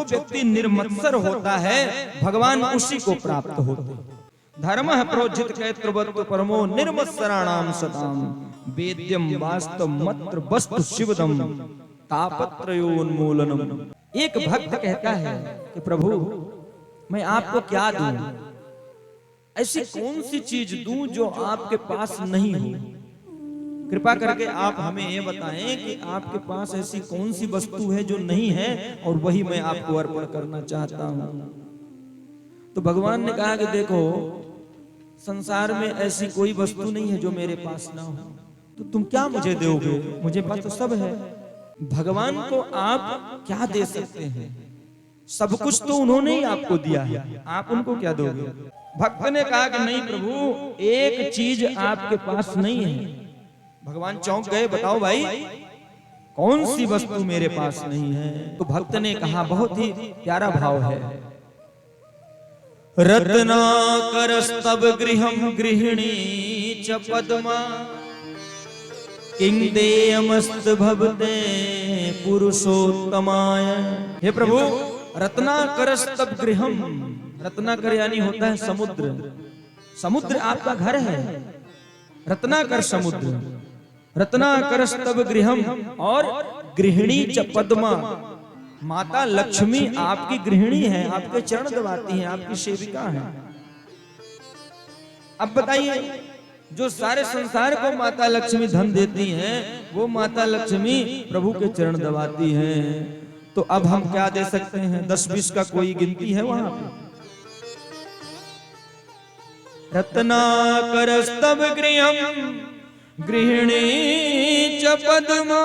व्यक्ति निर्मत्सर होता है भगवान उसी को प्राप्त होते हैं। धर्मः प्रोज्झित कैत्रवत्व परमो निर्मत्सराणाम सताम वेद्यम वास्तव मत्र वस्तु शिवदम तापत्रयोन्मूलनम। एक भक्त कहता है कि प्रभु मैं आपको क्या दूं, ऐसी कौन सी चीज दूं जो आपके पास नहीं हो। कृपा करके आप हमें ये बताएं कि आपके पास ऐसी कौन सी वस्तु है जो नहीं है और वही मैं आपको अर्पण करना चाहता हूं। तो भगवान ने कहा कि देखो संसार में ऐसी कोई वस्तु नहीं है जो मेरे पास ना हो, तो तुम क्या मुझे दोगे, मुझे पास तो सब है। भगवान को आप क्या दे सकते हैं, सब कुछ तो उन्होंने ही आपको दिया है, आप उनको क्या दोगे। भक्त ने कहा कि नहीं प्रभु एक चीज आपके पास नहीं है। भगवान चौंक गए, बताओ भाई कौन सी वस्तु मेरे पास नहीं है। तो भक्त ने कहा, बहुत ही प्यारा भाव है, रत्नाकरस्तव गृहं गृहिणी च पद्मा किं देयमस्त भवते पुरुषोत्तमाय। हे प्रभु रत्नाकरस्तव गृहं, रत्नाकर यानी होता है समुद्र, समुद्र आपका घर है। रत्नाकर समुद्र, रत्नाकरस्तव गृहम और गृहिणी च पद्मा, माता लक्ष्मी आपकी गृहिणी है, आपके चरण दबाती हैं, आपकी सेविका है। अब बताइए जो सारे संसार को माता लक्ष्मी धन देती हैं वो माता लक्ष्मी प्रभु के चरण दबाती हैं, तो अब हम क्या दे सकते हैं। 10-20 का कोई गिनती है वहां पे। रत्नाकरस्तव गृहम गृहिणी च पद्मा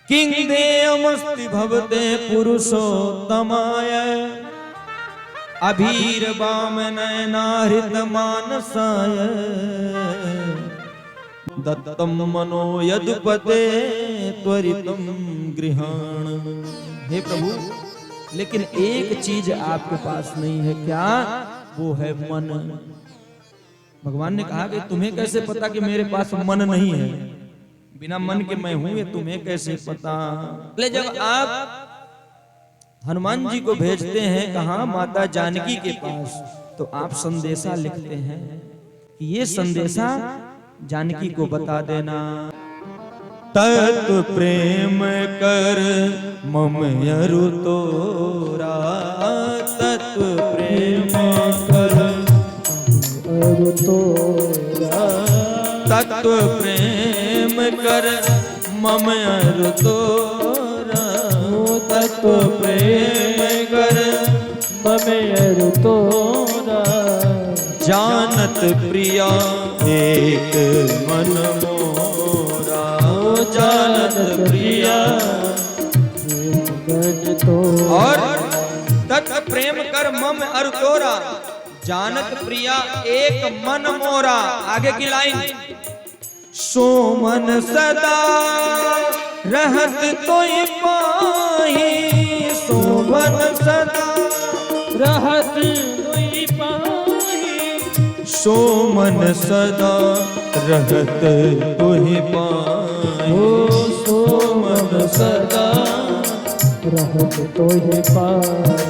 किं देयमस्ति भवते पुरुषोत्तमाय अभीरवाम नयनाहृत मानसाय दत्तम मनो यदुपते त्वरितम गृहाण। हे प्रभु लेकिन एक चीज आपके पास नहीं है, क्या? वो है मन। भगवान ने कहा कि तुम्हें कैसे पता कि मेरे पास मन नहीं है, बिना मन के मैं हूं, ये तुम्हें कैसे पता। ले जब आप हनुमान जी को भेजते हैं कहा माता जानकी के पास, तो आप संदेशा लिखते हैं कि ये संदेशा जानकी को बता देना। तत्व प्रेम कर मम अरु तोरा, तत्व प्रेम कर अरु तोरा, तत्व प्रेम कर मम अरु तोरा, तत्व प्रेम कर मम अरु तोरा। जानत प्रिया एक मन मोरा, जानत प्रिया और तत्व प्रेम कर मम अरु तोरा, जानत प्रिया एक मन मोरा। आगे की लाइन, सो मन सदा रहत तोहि पाहि, सो मन सदा रहत तोहि पाहि, सो मन सदा रहत तोहि पाहि, सो मन सदा रहत तोहि पाहि।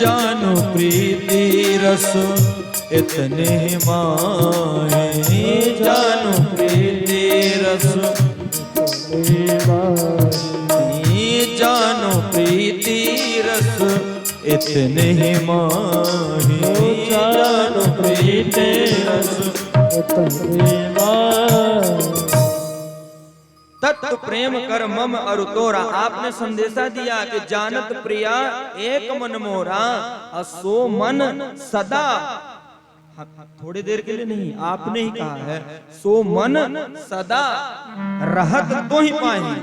जानो प्रीति रस इतने माहे, जानो प्रीति रस इतने माहे, जानो प्रीति रस इतने माहे, जानो प्रीति रस इतने माहे। तत्व प्रेम कर मम अरु तोरा, आपने संदेशा दिया कि जानत प्रिया एक मन मोरा, असो मन सदा, थोड़ी देर के लिए नहीं आपने ही कहा है, सो मन सदा रहत तो ही पाही।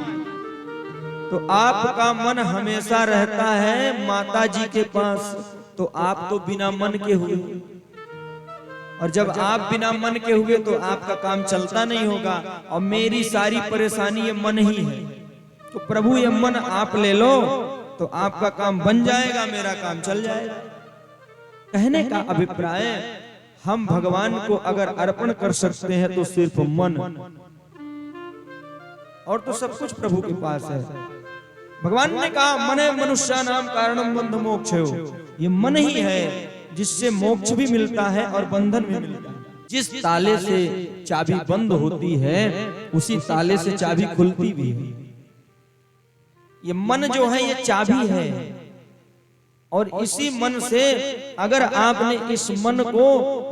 तो आपका मन हमेशा रहता है माता जी के पास, तो आप तो बिना मन के हुए, और जब आप बिना मन के हुए तो आपका काम चलता नहीं होगा। और मेरी सारी परेशानी ये मन ही है, तो प्रभु ये मन आप ले लो तो आपका काम बन जाएगा, मेरा काम चल जाएगा। कहने का अभिप्राय, हम भगवान को अगर अर्पण कर सकते हैं तो सिर्फ मन, और तो सब कुछ प्रभु के पास है। भगवान ने कहा मने मनुष्य नाम कारणम बंध मोक्ष हो, ये मन ही है जिससे मोक्ष भी मिलता है और बंधन भी मिलता है। जिस ताले से चाबी बंद होती है उसी ताले से चाबी खुलती भी है। ये मन जो है ये चाबी है, और इसी मन से अगर आपने इस मन को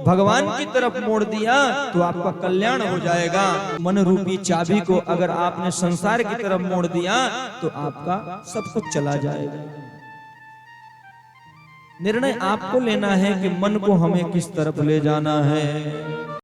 भगवान की तरफ मोड़ दिया तो आपका कल्याण हो जाएगा। मन रूपी चाबी को अगर आपने संसार की तरफ मोड़ दिया तो आपका सब कुछ चला जाएगा। निर्णय आपको लेना है कि मन को हमें किस तरफ ले जाना है।